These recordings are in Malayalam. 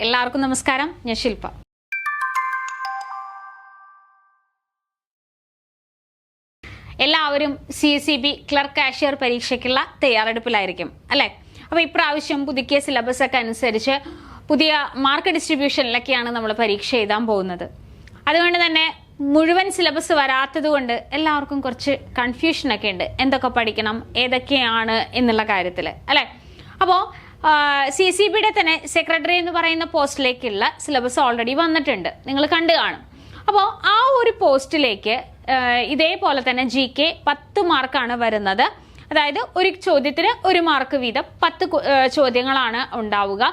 എല്ലാവർക്കും നമസ്കാരം. ഞാൻ ശില്പ. എല്ലാവരും CSEB ക്ലർക്ക് കാഷ്യർ പരീക്ഷയ്ക്കുള്ള തയ്യാറെടുപ്പിലായിരിക്കും അല്ലേ? അപ്പോൾ ഇപ്രാവശ്യം പുതുക്കിയ സിലബസ് ഒക്കെ അനുസരിച്ച് പുതിയ മാർക്ക് ഡിസ്ട്രിബ്യൂഷനിലൊക്കെയാണ് നമ്മൾ പരീക്ഷ എഴുതാൻ പോകുന്നത്. അതുകൊണ്ട് തന്നെ മുഴുവൻ സിലബസ് വരാത്തത് കൊണ്ട് എല്ലാവർക്കും കുറച്ച് കൺഫ്യൂഷനൊക്കെ ഉണ്ട്, എന്തൊക്കെ പഠിക്കണം, ഏതൊക്കെയാണ് എന്നുള്ള കാര്യത്തിൽ അല്ലേ? അപ്പോൾ CSEBയുടെ തന്നെ സെക്രട്ടറി എന്ന് പറയുന്ന പോസ്റ്റിലേക്കുള്ള സിലബസ് ഓൾറെഡി വന്നിട്ടുണ്ട്, നിങ്ങൾ കണ്ടു കാണും. അപ്പോൾ ആ ഒരു പോസ്റ്റിലേക്ക് ഇതേപോലെ തന്നെ GK 10 മാർക്കാണ് വരുന്നത്. അതായത് ഒരു ചോദ്യത്തിന് 1 മാർക്ക് വീതം 10 ചോദ്യങ്ങളാണ് ഉണ്ടാവുക.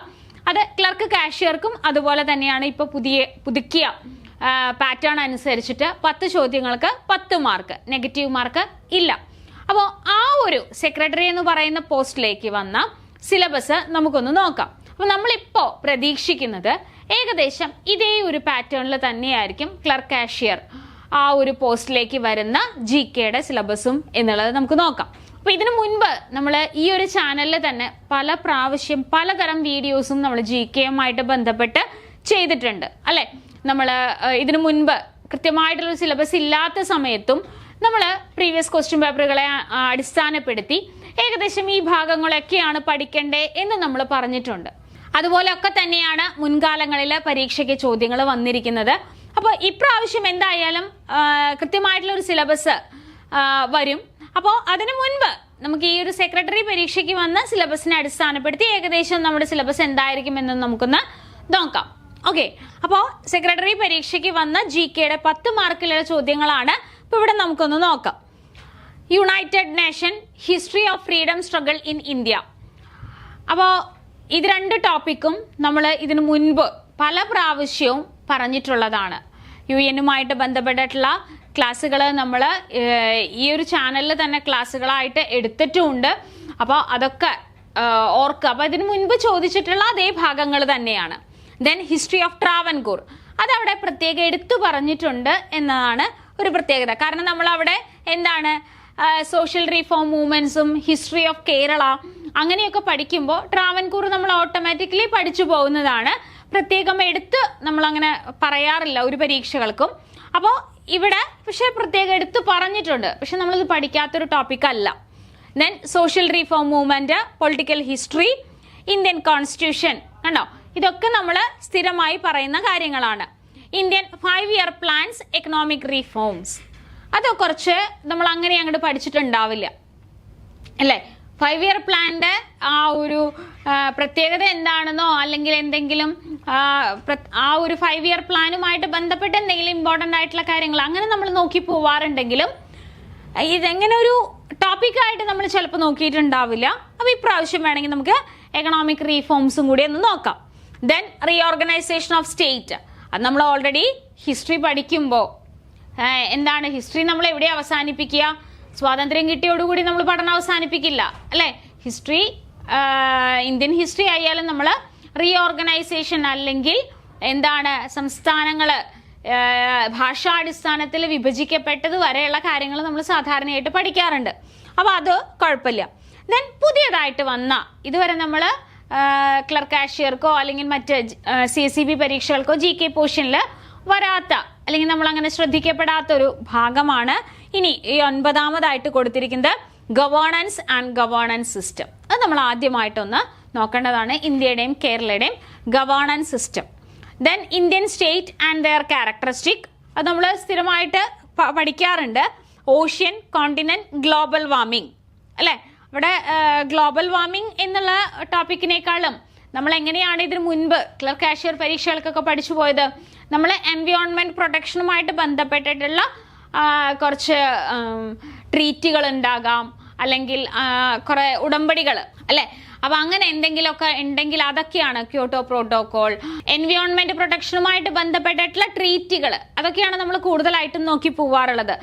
അത് ക്ലർക്ക് കാഷ്യർക്കും അതുപോലെ തന്നെയാണ്. ഇപ്പോൾ പുതുക്കിയ പാറ്റേൺ അനുസരിച്ചിട്ട് 10 ചോദ്യങ്ങൾക്ക് 10 മാർക്ക്, നെഗറ്റീവ് മാർക്ക് ഇല്ല. അപ്പോൾ ആ ഒരു സെക്രട്ടറി എന്ന് പറയുന്ന പോസ്റ്റിലേക്ക് വന്ന സിലബസ് നമുക്കൊന്ന് നോക്കാം. അപ്പോൾ നമ്മളിപ്പോൾ പ്രതീക്ഷിക്കുന്നത് ഏകദേശം ഇതേ ഒരു പാറ്റേണിൽ തന്നെയായിരിക്കും ക്ലർക്ക് കാഷ്യർ ആ ഒരു പോസ്റ്റിലേക്ക് വരുന്ന GKയുടെ സിലബസും എന്നുള്ളത് നമുക്ക് നോക്കാം. അപ്പോൾ ഇതിനു മുൻപ് നമ്മൾ ഈ ഒരു ചാനലിൽ തന്നെ പല പ്രാവശ്യം പലതരം വീഡിയോസും നമ്മൾ GKയുമായിട്ട് ബന്ധപ്പെട്ട് ചെയ്തിട്ടുണ്ട് അല്ലേ? നമ്മൾ ഇതിനു മുൻപ് കൃത്യമായിട്ടുള്ള സിലബസ് ഇല്ലാത്ത സമയത്തും നമ്മൾ പ്രീവിയസ് ക്വസ്റ്റ്യൻ പേപ്പറുകളെ അടിസ്ഥാനപ്പെടുത്തി ഏകദേശം ഈ ഭാഗങ്ങളൊക്കെയാണ് പഠിക്കേണ്ടേ എന്ന് നമ്മൾ പറഞ്ഞിട്ടുണ്ട്. അതുപോലെയൊക്കെ തന്നെയാണ് മുൻകാലങ്ങളിൽ പരീക്ഷയ്ക്ക് ചോദ്യങ്ങൾ വന്നിരിക്കുന്നത്. അപ്പോൾ ഇപ്രാവശ്യം എന്തായാലും കൃത്യമായിട്ടുള്ള ഒരു സിലബസ് വരും. അപ്പോൾ അതിനു മുൻപ് നമുക്ക് ഈ ഒരു സെക്രട്ടറി പരീക്ഷയ്ക്ക് വന്ന സിലബസിനെ അടിസ്ഥാനപ്പെടുത്തി ഏകദേശം നമ്മുടെ സിലബസ് എന്തായിരിക്കും എന്ന് നമുക്കൊന്ന് നോക്കാം. ഓക്കെ, അപ്പോൾ സെക്രട്ടറി പരീക്ഷയ്ക്ക് വന്ന GKയുടെ 10 മാർക്കിലുള്ള ചോദ്യങ്ങളാണ് ഇപ്പോൾ ഇവിടെ നമുക്കൊന്ന് നോക്കാം. United nation history of freedom struggle in India. അപ്പോൾ ഇത് 2 ടോപ്പിക്കും നമ്മൾ ഇതിനു മുൻപ് പല പ്രാവശ്യവും പറഞ്ഞിട്ടുള്ളതാണ്. UN-ഉമായിട്ട് ബന്ധപ്പെട്ടിട്ടുള്ള ക്ലാസ്സുകൾ നമ്മൾ ഈ ഒരു ചാനലിൽ തന്നെ ക്ലാസ്സുകളായിട്ട് എടുത്തിട്ടുമുണ്ട്. അപ്പോൾ അതൊക്കെ ഓർക്കുക. അപ്പോൾ ഇതിനു മുൻപ് ചോദിച്ചിട്ടുള്ള അതേ ഭാഗങ്ങൾ തന്നെയാണ്. ദെൻ ഹിസ്റ്ററി ഓഫ് ട്രാവൻകൂർ, അതവിടെ പ്രത്യേകം എടുത്തു പറഞ്ഞിട്ടുണ്ട് എന്നതാണ് ഒരു പ്രത്യേകത. കാരണം നമ്മൾ അവിടെ എന്താണ് സോഷ്യൽ റീഫോം മൂവ്മെന്റ്സും ഹിസ്റ്ററി ഓഫ് കേരള അങ്ങനെയൊക്കെ പഠിക്കുമ്പോൾ ട്രാവൻകൂർ നമ്മൾ ഓട്ടോമാറ്റിക്കലി പഠിച്ചു പോകുന്നതാണ്. പ്രത്യേകം എടുത്ത് നമ്മളങ്ങനെ പറയാറില്ല ഒരു പരീക്ഷകൾക്കും. അപ്പോൾ ഇവിടെ പക്ഷെ പ്രത്യേകം എടുത്ത് പറഞ്ഞിട്ടുണ്ട്, പക്ഷെ നമ്മളിത് പഠിക്കാത്തൊരു ടോപ്പിക് അല്ല. Then social reform movement, political history, Indian constitution, കണ്ടോ? ഇതൊക്കെ നമ്മൾ സ്ഥിരമായി പറയുന്ന കാര്യങ്ങളാണ്. Indian 5-year plans, economic reforms, അത് കുറച്ച് നമ്മൾ അങ്ങനെ അങ്ങോട്ട് പഠിച്ചിട്ടുണ്ടാവില്ല അല്ലേ? 5-year പ്ലാന്റെ ആ ഒരു പ്രത്യേകത എന്താണെന്നോ അല്ലെങ്കിൽ എന്തെങ്കിലും ആ ഒരു 5-year പ്ലാനുമായിട്ട് ബന്ധപ്പെട്ട് എന്തെങ്കിലും ഇമ്പോർട്ടൻ്റ് ആയിട്ടുള്ള കാര്യങ്ങൾ അങ്ങനെ നമ്മൾ നോക്കി പോവാറുണ്ടെങ്കിലും ഇതെങ്ങനെ ഒരു ടോപ്പിക്കായിട്ട് നമ്മൾ ചിലപ്പോൾ നോക്കിയിട്ടുണ്ടാവില്ല. അപ്പോൾ ഇപ്രാവശ്യം വേണമെങ്കിൽ നമുക്ക് എക്കണോമിക് റീഫോംസും കൂടി ഒന്ന് നോക്കാം. ദെൻ റീഓർഗനൈസേഷൻ ഓഫ് സ്റ്റേറ്റ്, അത് നമ്മൾ ഓൾറെഡി ഹിസ്റ്ററി പഠിക്കുമ്പോൾ എന്താണ് ഹിസ്റ്ററി നമ്മൾ എവിടെ അവസാനിപ്പിക്കുക? സ്വാതന്ത്ര്യം കിട്ടിയോടുകൂടി നമ്മൾ പഠനം അവസാനിപ്പിക്കില്ല അല്ലേ? ഹിസ്റ്ററി ഇന്ത്യൻ ഹിസ്റ്ററി ആയാലും നമ്മൾ റീഓർഗനൈസേഷൻ അല്ലെങ്കിൽ എന്താണ് സംസ്ഥാനങ്ങൾ ഭാഷാടിസ്ഥാനത്തിൽ വിഭജിക്കപ്പെട്ടത് വരെയുള്ള കാര്യങ്ങൾ നമ്മൾ സാധാരണയായിട്ട് പഠിക്കാറുണ്ട്. അപ്പോൾ അത് കുഴപ്പമില്ല. ദെൻ പുതിയതായിട്ട് വന്ന ഇതുവരെ നമ്മൾ ക്ലർക്ക് കാഷ്യർക്കോ അല്ലെങ്കിൽ മറ്റ് CSEB പരീക്ഷകൾക്കോ GK പോർഷനിൽ വരാത്ത അല്ലെങ്കിൽ നമ്മൾ അങ്ങനെ ശ്രദ്ധിക്കപ്പെടാത്ത ഒരു ഭാഗമാണ് ഇനി ഈ 9ാമതായിട്ട് കൊടുത്തിരിക്കുന്നത് ഗവേണൻസ് ആൻഡ് ഗവേണൻസ് സിസ്റ്റം. അത് നമ്മൾ ആദ്യമായിട്ടൊന്ന് നോക്കേണ്ടതാണ്, ഇന്ത്യയുടെയും കേരളയുടെയും governance system. Then Indian state and their characteristic, അത് നമ്മൾ സ്ഥിരമായിട്ട് പഠിക്കാറുണ്ട്. ഓഷ്യൻ, കോണ്ടിനെന്റ്, ഗ്ലോബൽ വാർമിംഗ് അല്ലേ? ഇവിടെ ഗ്ലോബൽ വാർമിംഗ് എന്നുള്ള ടോപ്പിക്കിനേക്കാളും നമ്മൾ എങ്ങനെയാണ് ഇതിനു മുൻപ് ക്ലർക്ക് കാഷ്യർ പരീക്ഷകൾക്കൊക്കെ പഠിച്ചു പോയത്? നമ്മൾ എൻവയോൺമെന്റ് പ്രൊട്ടക്ഷനുമായിട്ട് ബന്ധപ്പെട്ടിട്ടുള്ള കുറച്ച് ട്രീറ്റുകൾ ഉണ്ടാകാം, അല്ലെങ്കിൽ കുറെ ഉടമ്പടികൾ അല്ലെ? അപ്പൊ അങ്ങനെ എന്തെങ്കിലുമൊക്കെ ഉണ്ടെങ്കിൽ അതൊക്കെയാണ് ക്യോട്ടോ പ്രോട്ടോകോൾ. എൻവയോൺമെന്റ് പ്രൊട്ടക്ഷനുമായിട്ട് ബന്ധപ്പെട്ടിട്ടുള്ള ട്രീറ്റുകൾ അതൊക്കെയാണ് നമ്മൾ കൂടുതലായിട്ടും നോക്കി പോവാറുള്ളത്.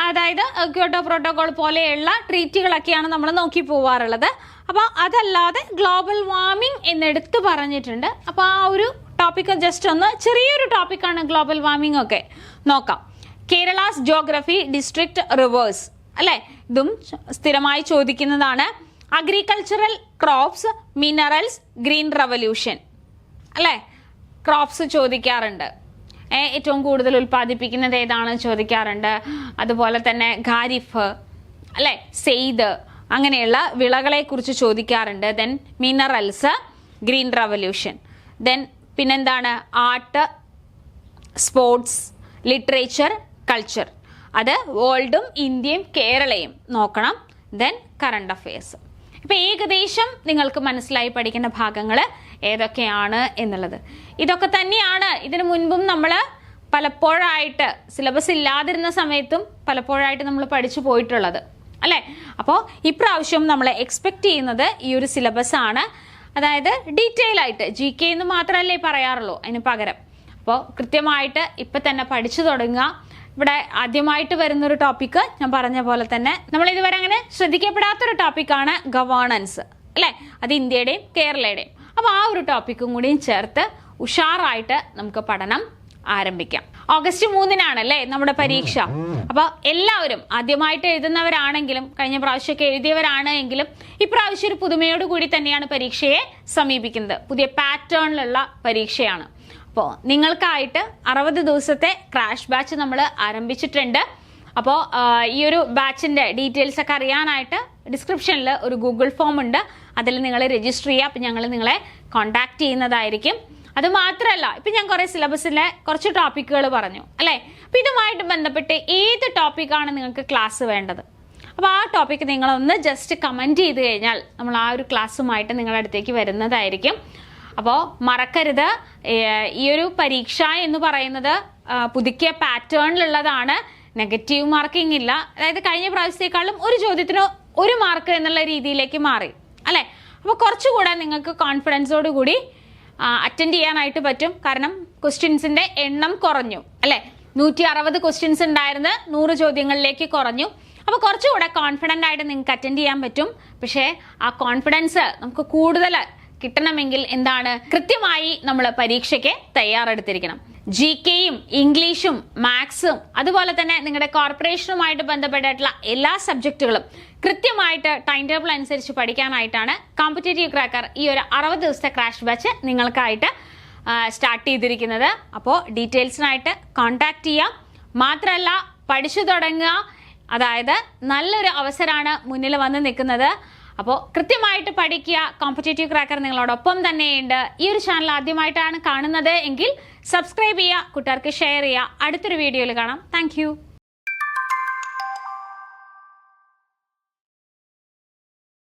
അതായത് ക്യോട്ടോ പ്രോട്ടോകോൾ പോലെയുള്ള ട്രീറ്റുകളൊക്കെയാണ് നമ്മൾ നോക്കി പോവാറുള്ളത്. അപ്പൊ അതല്ലാതെ ഗ്ലോബൽ വാർമിംഗ് എന്നെടുത്ത് പറഞ്ഞിട്ടുണ്ട്. അപ്പൊ ആ ഒരു ടോപ്പിക് ജസ്റ്റ് ഒന്ന് ചെറിയൊരു ടോപ്പിക്കാണ് ഗ്ലോബൽ വാർമിംഗ് ഒക്കെ നോക്കാം. കേരളാസ് ജോഗ്രഫി, ഡിസ്ട്രിക്ട്, റിവേഴ്സ് അല്ലെ? ഇതും സ്ഥിരമായി ചോദിക്കുന്നതാണ്. Agricultural crops, minerals, green revolution അല്ലേ? ക്രോപ്സ് ചോദിക്കാറുണ്ട്. ഏറ്റവും കൂടുതൽ ഉൽപ്പാദിപ്പിക്കുന്നത് ഏതാണെന്ന് ചോദിക്കാറുണ്ട്. അതുപോലെ തന്നെ ഖാരിഫ്, അല്ലെ, സെയ്ദ്, അങ്ങനെയുള്ള വിളകളെ കുറിച്ച് ചോദിക്കാറുണ്ട്. Then minerals, green revolution. Then പിന്നെന്താണ്? Art, sports, literature, culture. അത് വേൾഡും ഇന്ത്യയും കേരളയും നോക്കണം. Then current affairs. ഇപ്പൊ ഏകദേശം നിങ്ങൾക്ക് മനസ്സിലായി പഠിക്കേണ്ട ഭാഗങ്ങൾ ഏതൊക്കെയാണ് എന്നുള്ളത്. ഇതൊക്കെ തന്നെയാണ് ഇതിനു മുൻപും നമ്മൾ പലപ്പോഴായിട്ട്, സിലബസ് ഇല്ലാതിരുന്ന സമയത്തും പലപ്പോഴായിട്ട് നമ്മൾ പഠിച്ചു പോയിട്ടുള്ളത്, അല്ലേ? അപ്പോൾ ഇപ്രാവശ്യം നമ്മൾ എക്സ്പെക്ട് ചെയ്യുന്നത് ഈ ഒരു സിലബസ് ആണ്. അതായത് ഡീറ്റെയിൽ ആയിട്ട്, GK എന്ന് മാത്രമല്ലേ പറയാറുള്ളൂ, അതിന് പകരം. അപ്പോൾ കൃത്യമായിട്ട് ഇപ്പം തന്നെ പഠിച്ചു തുടങ്ങുക. ഇവിടെ ആദ്യമായിട്ട് വരുന്നൊരു ടോപ്പിക്ക് ഞാൻ പറഞ്ഞ പോലെ തന്നെ നമ്മൾ ഇതുവരെ അങ്ങനെ ശ്രദ്ധിക്കപ്പെടാത്തൊരു ടോപ്പിക്കാണ് ഗവേണൻസ്, അല്ലേ? അത് ഇന്ത്യയുടെയും കേരളയുടെയും. അപ്പോൾ ആ ഒരു ടോപ്പിക്കും കൂടിയും ചേർത്ത് ഉഷാറായിട്ട് നമുക്ക് പഠനം ആരംഭിക്കാം. ഓഗസ്റ്റ് 3-നാണല്ലേ നമ്മുടെ പരീക്ഷ. അപ്പോൾ എല്ലാവരും ആദ്യമായിട്ട് എഴുതുന്നവരാണെങ്കിലും കഴിഞ്ഞ പ്രാവശ്യമൊക്കെ എഴുതിയവരാണ് എങ്കിലും ഇപ്രാവശ്യം ഒരു പുതുമയോട് കൂടി തന്നെയാണ് പരീക്ഷയെ സമീപിക്കുന്നത്. പുതിയ പാറ്റേണിലുള്ള പരീക്ഷയാണ്. അപ്പോൾ നിങ്ങൾക്കായിട്ട് 60 ദിവസത്തെ ക്രാഷ് ബാച്ച് നമ്മൾ ആരംഭിച്ചിട്ടുണ്ട്. അപ്പോൾ ഈ ഒരു ബാച്ചിൻ്റെ ഡീറ്റെയിൽസ് ഒക്കെ അറിയാനായിട്ട് ഡിസ്ക്രിപ്ഷനിൽ ഒരു ഗൂഗിൾ ഫോം ഉണ്ട്. അതിൽ നിങ്ങൾ രജിസ്റ്റർ ചെയ്യുക. അപ്പം ഞങ്ങൾ നിങ്ങളെ കോൺടാക്ട് ചെയ്യുന്നതായിരിക്കും. അത് മാത്രമല്ല, ഇപ്പം ഞാൻ കുറേ സിലബസിലെ കുറച്ച് ടോപ്പിക്കുകൾ പറഞ്ഞു, അല്ലേ? അപ്പം ഇതുമായിട്ട് ബന്ധപ്പെട്ട് ഏത് ടോപ്പിക്കാണ് നിങ്ങൾക്ക് ക്ലാസ് വേണ്ടത്, അപ്പോൾ ആ ടോപ്പിക്ക് നിങ്ങളൊന്ന് ജസ്റ്റ് കമൻറ്റ് ചെയ്ത് കഴിഞ്ഞാൽ നമ്മൾ ആ ഒരു ക്ലാസ്സുമായിട്ട് നിങ്ങളുടെ അടുത്തേക്ക് വരുന്നതായിരിക്കും. അപ്പോൾ മറക്കരുത്, ഈ ഒരു പരീക്ഷ എന്ന് പറയുന്നത് പുതുക്കിയ പാറ്റേണിലുള്ളതാണ്. നെഗറ്റീവ് മാർക്കിംഗ് ഇല്ല. അതായത് കഴിഞ്ഞ പ്രാവശ്യത്തെക്കാളും ഒരു ചോദ്യത്തിന് 1 മാർക്ക് എന്നുള്ള രീതിയിലേക്ക് മാറി, അല്ലേ? അപ്പോൾ കുറച്ചുകൂടെ നിങ്ങൾക്ക് കോൺഫിഡൻസോട് കൂടി അറ്റൻഡ് ചെയ്യാനായിട്ട് പറ്റും. കാരണം ക്വസ്റ്റ്യൻസിന്റെ എണ്ണം കുറഞ്ഞു, അല്ലേ? 160 ക്വസ്റ്റ്യൻസ് ഉണ്ടായിരുന്നത് 100 ചോദ്യങ്ങളിലേക്ക് കുറഞ്ഞു. അപ്പോൾ കുറച്ചുകൂടെ കോൺഫിഡൻ്റ് ആയിട്ട് നിങ്ങൾക്ക് അറ്റൻഡ് ചെയ്യാൻ പറ്റും. പക്ഷേ ആ കോൺഫിഡൻസ് നമുക്ക് കൂടുതൽ കിട്ടണമെങ്കിൽ എന്താണ്? കൃത്യമായി നമ്മൾ പരീക്ഷയ്ക്ക് തയ്യാറെടുത്തിരിക്കണം. GKയും ഇംഗ്ലീഷും മാത്സും അതുപോലെ തന്നെ നിങ്ങളുടെ കോർപ്പറേഷനുമായിട്ട് ബന്ധപ്പെട്ടിട്ടുള്ള എല്ലാ സബ്ജക്റ്റുകളും കൃത്യമായിട്ട് ടൈം ടേബിൾ അനുസരിച്ച് പഠിക്കാനായിട്ടാണ് കോമ്പറ്റേറ്റീവ് ക്രാക്കർ ഈ ഒരു 60 ദിവസത്തെ ക്രാഷ് ബാച്ച് നിങ്ങൾക്കായിട്ട് സ്റ്റാർട്ട് ചെയ്തിരിക്കുന്നത്. അപ്പോൾ ഡീറ്റെയിൽസിനായിട്ട് കോൺടാക്ട് ചെയ്യാം. മാത്രമല്ല, പഠിച്ചു തുടങ്ങുക. അതായത് നല്ലൊരു അവസരമാണ് മുന്നിൽ വന്ന് നിൽക്കുന്നത്. അപ്പോൾ കൃത്യമായിട്ട് പഠിക്കുക. കോമ്പറ്റേറ്റീവ് ക്രാക്കർ നിങ്ങളോടൊപ്പം തന്നെയുണ്ട്. ഈ ഒരു ചാനൽ ആദ്യമായിട്ടാണ് കാണുന്നത് എങ്കിൽ സബ്സ്ക്രൈബ് ചെയ്യുക, കൂട്ടുകാർക്ക് ഷെയർ ചെയ്യുക. അടുത്തൊരു വീഡിയോയിൽ കാണാം. താങ്ക്